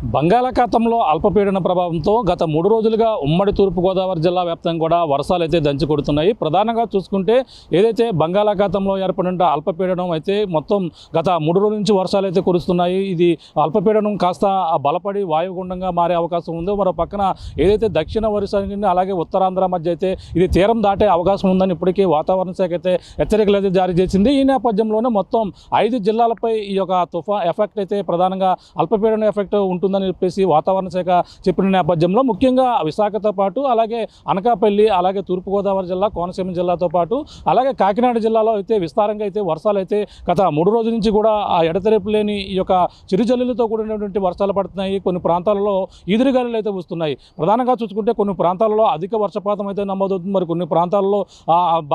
బంగాళాఖాతంలో అల్పపీడన ప్రభావంతో గత 3 రోజులుగా ఉమ్మడి తూర్పుగోదావరి జిల్లా వ్యాప్తంగా కూడా వర్షాలు అయితే దంచి కొడుతున్నాయి. ప్రధానంగా చూసుకుంటే ఏదైతే బంగాళాఖాతంలో ఏర్పడిన అల్పపీడనం అయితే మొత్తం గత 3 రోజుల నుంచి వర్షాలు అయితే కురుస్తున్నాయి. ఇది అల్పపీడనం కాస్త బలపడి వాయుగుండంగా మారే అవకాశం ఉందో, మరో పక్కన ఏదైతే దక్షిణ ఒరిస్సా అలాగే ఉత్తరాంధ్ర మధ్య అయితే ఇది తీరం దాటే అవకాశం ఉందని ఇప్పటికీ వాతావరణ శాఖ అయితే హెచ్చరికలు అయితే జారీ చేసింది. ఈ నేపథ్యంలోనే మొత్తం 5 జిల్లాలపై ఈ యొక్క తుఫాన్ ఎఫెక్ట్ అయితే ప్రధానంగా అల్పపీడన ఎఫెక్ట్ ఉంటుందని చెప్పేసి వాతావరణ శాఖ చెప్పిన నేపథ్యంలో ముఖ్యంగా విశాఖతో పాటు అలాగే అనకాపల్లి, అలాగే తూర్పుగోదావరి జిల్లా, కోనసీమ జిల్లాతో పాటు అలాగే కాకినాడ జిల్లాలో అయితే విస్తారంగా అయితే వర్షాలు అయితే గత 3 రోజుల నుంచి కూడా ఆ ఎడతెరిపి లేని ఈ యొక్క చిరుజల్లులతో కూడినటువంటి వర్షాలు పడుతున్నాయి. కొన్ని ప్రాంతాలలో ఈదురుగాలులు అయితే వస్తున్నాయి. ప్రధానంగా చూసుకుంటే కొన్ని ప్రాంతాలలో అధిక వర్షపాతం అయితే నమోదవుతుంది. మరి కొన్ని ప్రాంతాల్లో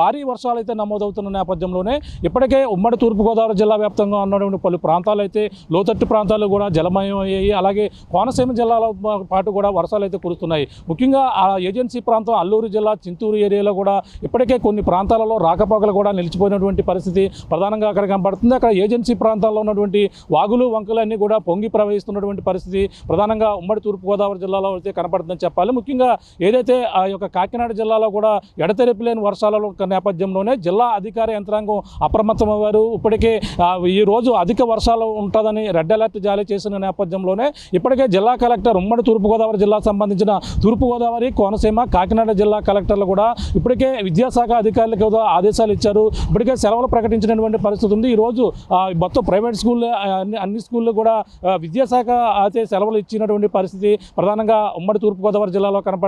భారీ వర్షాలు అయితే నమోదవుతున్న నేపథ్యంలోనే ఇప్పటికే ఉమ్మడి తూర్పుగోదావరి జిల్లా వ్యాప్తంగా ఉన్నటువంటి పలు ప్రాంతాలు అయితే లోతట్టు ప్రాంతాలు కూడా జలమయం అయ్యాయి. అలాగే కోనసీమ జిల్లాలో పాటు కూడా వర్షాలు అయితే కురుస్తున్నాయి. ముఖ్యంగా ఆ ఏజెన్సీ ప్రాంతం అల్లూరు జిల్లా చింతూరు ఏరియాలో కూడా ఇప్పటికే కొన్ని ప్రాంతాలలో రాకపోకలు కూడా నిలిచిపోయినటువంటి పరిస్థితి ప్రధానంగా అక్కడ కనబడుతుంది. అక్కడ ఏజెన్సీ ప్రాంతాల్లో ఉన్నటువంటి వాగులు వంకలు అన్నీ కూడా పొంగి ప్రవహిస్తున్నటువంటి పరిస్థితి ప్రధానంగా ఉమ్మడి తూర్పుగోదావరి జిల్లాలో అయితే కనబడుతుందని చెప్పాలి. ముఖ్యంగా ఏదైతే ఆ యొక్క కాకినాడ జిల్లాలో కూడా ఎడతెరిపి లేని వర్షాల నేపథ్యంలోనే జిల్లా అధికార యంత్రాంగం అప్రమత్తమయ్యారు. ఇప్పటికే ఈ రోజు అధిక వర్షాలు ఉంటుందని రెడ్ అలర్ట్ జారీ చేసిన నేపథ్యంలోనే ఇప్పటికే జిల్లా కలెక్టర్ ఉమ్మడి తూర్పుగోదావరి జిల్లాకు సంబంధించిన తూర్పుగోదావరి, కోనసీమ, కాకినాడ జిల్లా కలెక్టర్లు కూడా ఇప్పటికే విద్యాశాఖ అధికారులకు ఆదేశాలు ఇచ్చారు. ఇప్పటికే సెలవులు ప్రకటించినటువంటి పరిస్థితి ఉంది. ఈరోజు మొత్తం ప్రైవేట్ స్కూళ్ళు అన్ని స్కూళ్ళు కూడా విద్యాశాఖ అయితే సెలవులు ఇచ్చినటువంటి పరిస్థితి ప్రధానంగా ఉమ్మడి తూర్పుగోదావరి జిల్లాలో కనపడుతుంది.